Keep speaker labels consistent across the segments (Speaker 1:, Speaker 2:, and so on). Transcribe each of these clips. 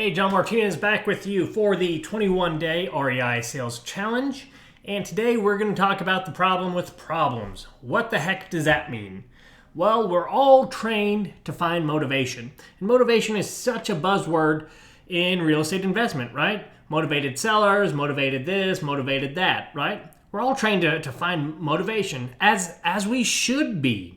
Speaker 1: Hey, John Martinez back with you for the 21-day REI Sales Challenge. And today we're going to talk about the problem with problems. What the heck does that mean? Well, we're all trained to find motivation. And motivation is such a buzzword in real estate investment, right? Motivated sellers, motivated this, motivated that, right? We're all trained to find motivation as we should be.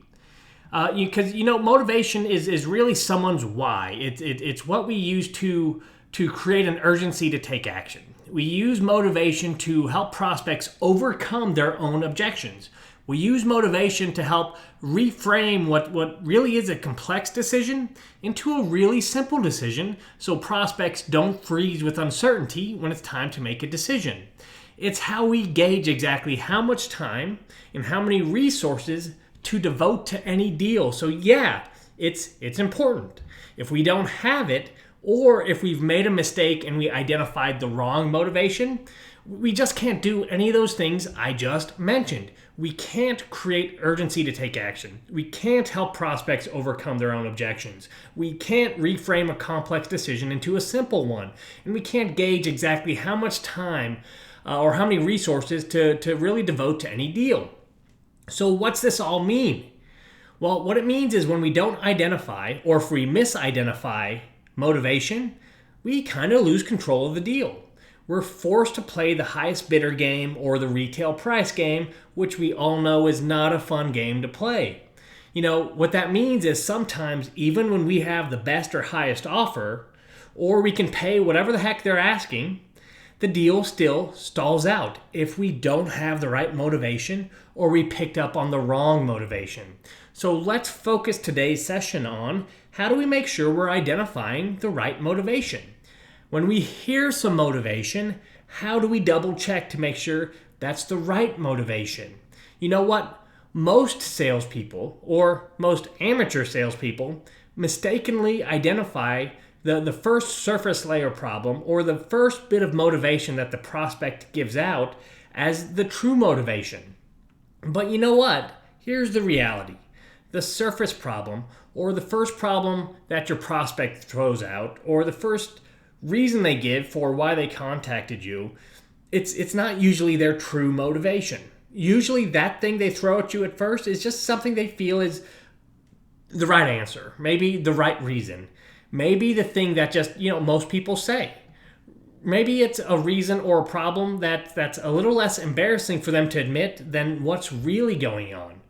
Speaker 1: Because motivation is really someone's why. It's what we use to create an urgency to take action. We use motivation to help prospects overcome their own objections. We use motivation to help reframe what really is a complex decision into a really simple decision, so prospects don't freeze with uncertainty when it's time to make a decision. It's how we gauge exactly how much time and how many resources to devote to any deal. So yeah, it's important. If we don't have it, or if we've made a mistake and we identified the wrong motivation, we just can't do any of those things I just mentioned. We can't create urgency to take action. We can't help prospects overcome their own objections. We can't reframe a complex decision into a simple one. And we can't gauge exactly how much time or how many resources to really devote to any deal. So what's this all mean? Well, what it means is when we don't identify, or if we misidentify motivation, we kind of lose control of the deal. We're forced to play the highest bidder game or the retail price game, which we all know is not a fun game to play. What that means is sometimes even when we have the best or highest offer, or we can pay whatever the heck they're asking, the deal still stalls out if we don't have the right motivation or we picked up on the wrong motivation. So let's focus today's session on how do we make sure we're identifying the right motivation. When we hear some motivation, how do we double check to make sure that's the right motivation? You know what? Most salespeople, or most amateur salespeople, mistakenly identify the first surface layer problem or the first bit of motivation that the prospect gives out as the true motivation. But you know what? Here's the reality. The surface problem, or the first problem that your prospect throws out, or the first reason they give for why they contacted you, it's not usually their true motivation. Usually that thing they throw at you at first is just something they feel is the right answer, maybe the right reason. Maybe the thing that just, most people say. Maybe it's a reason or a problem that's a little less embarrassing for them to admit than what's really going on.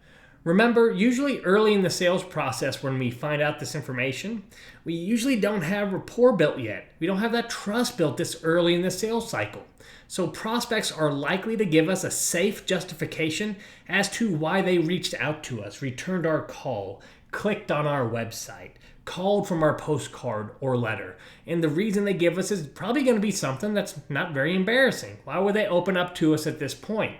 Speaker 1: Remember, usually early in the sales process when we find out this information, we usually don't have rapport built yet. We don't have that trust built this early in the sales cycle. So prospects are likely to give us a safe justification as to why they reached out to us, returned our call, clicked on our website, called from our postcard or letter. And the reason they give us is probably going to be something that's not very embarrassing. Why would they open up to us at this point?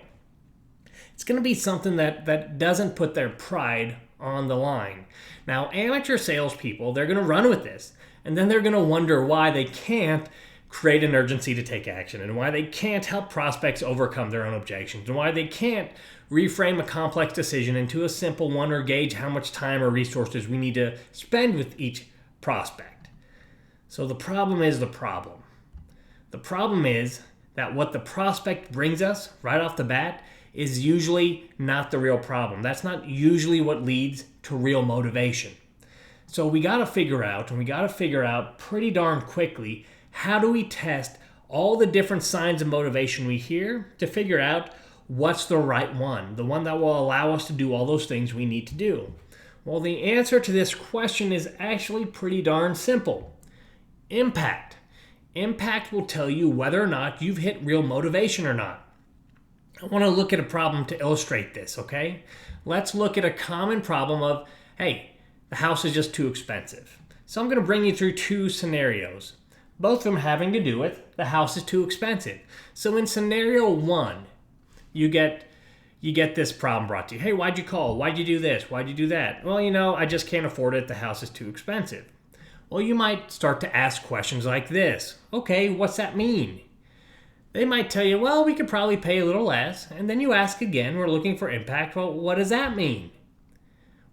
Speaker 1: It's going to be something that doesn't put their pride on the line. Now, amateur salespeople, they're going to run with this. And then they're going to wonder why they can't create an urgency to take action, and why they can't help prospects overcome their own objections, and why they can't reframe a complex decision into a simple one or gauge how much time or resources we need to spend with each prospect. So the problem is the problem. The problem is that what the prospect brings us right off the bat is usually not the real problem. That's not usually what leads to real motivation. So we got to figure out pretty darn quickly, how do we test all the different signs of motivation we hear to figure out what's the right one, the one that will allow us to do all those things we need to do? Well, the answer to this question is actually pretty darn simple. Impact. Impact will tell you whether or not you've hit real motivation or not. I want to look at a problem to illustrate this, okay? Let's look at a common problem of, hey, the house is just too expensive. So I'm going to bring you through two scenarios, both of them having to do with the house is too expensive. So in scenario one, you get this problem brought to you. Hey, why'd you call? Why'd you do this? Why'd you do that? Well, I just can't afford it. The house is too expensive. Well, you might start to ask questions like this. Okay, what's that mean? They might tell you, well, we could probably pay a little less. And then you ask again, we're looking for impact. Well, what does that mean?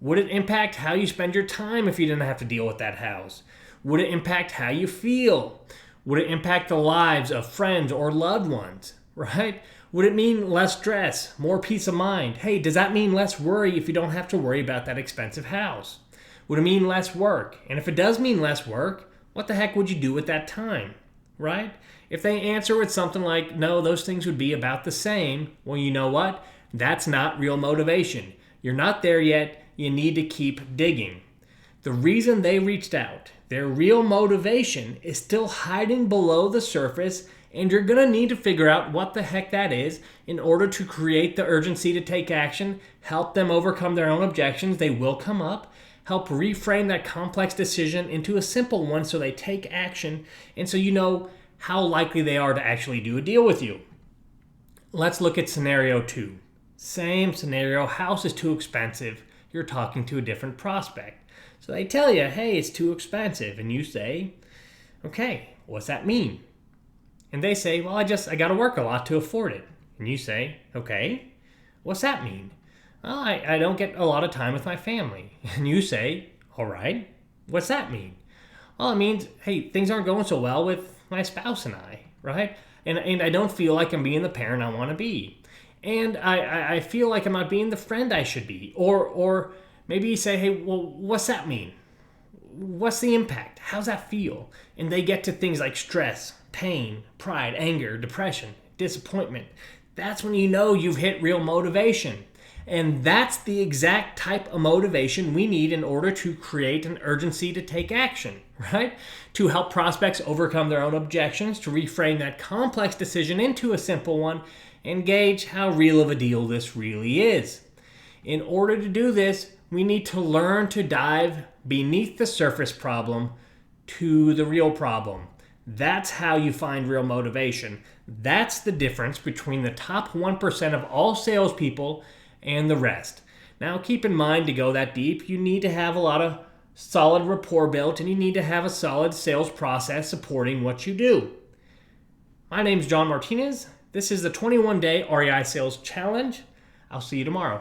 Speaker 1: Would it impact how you spend your time if you didn't have to deal with that house? Would it impact how you feel? Would it impact the lives of friends or loved ones, right? Would it mean less stress, more peace of mind? Hey, does that mean less worry if you don't have to worry about that expensive house? Would it mean less work? And if it does mean less work, what the heck would you do with that time, right? If they answer with something like, no, those things would be about the same, well, you know what? That's not real motivation. You're not there yet. You need to keep digging. The reason they reached out, their real motivation is still hiding below the surface, and you're going to need to figure out what the heck that is in order to create the urgency to take action, help them overcome their own objections. They will come up. Help reframe that complex decision into a simple one so they take action, and so you know how likely they are to actually do a deal with you. Let's look at scenario 2. Same scenario, house is too expensive. You're talking to a different prospect. So they tell you, hey, it's too expensive. And you say, okay, what's that mean? And they say, well, I got to work a lot to afford it. And you say, okay, what's that mean? Well, I don't get a lot of time with my family. And you say, all right, what's that mean? Well, it means, hey, things aren't going so well with my spouse and I, right? And I don't feel like I'm being the parent I want to be. And I feel like I'm not being the friend I should be. Or maybe you say, hey, well, what's that mean? What's the impact? How's that feel? And they get to things like stress, pain, pride, anger, depression, disappointment. That's when you know you've hit real motivation. And that's the exact type of motivation we need in order to create an urgency to take action, right? To help prospects overcome their own objections, to reframe that complex decision into a simple one, and gauge how real of a deal this really is. In order to do this, we need to learn to dive beneath the surface problem to the real problem. That's how you find real motivation. That's the difference between the top 1% of all salespeople and the rest. Now, keep in mind, to go that deep, you need to have a lot of solid rapport built, and you need to have a solid sales process supporting what you do. My name's John Martinez. This is the 21-day REI Sales Challenge. I'll see you tomorrow.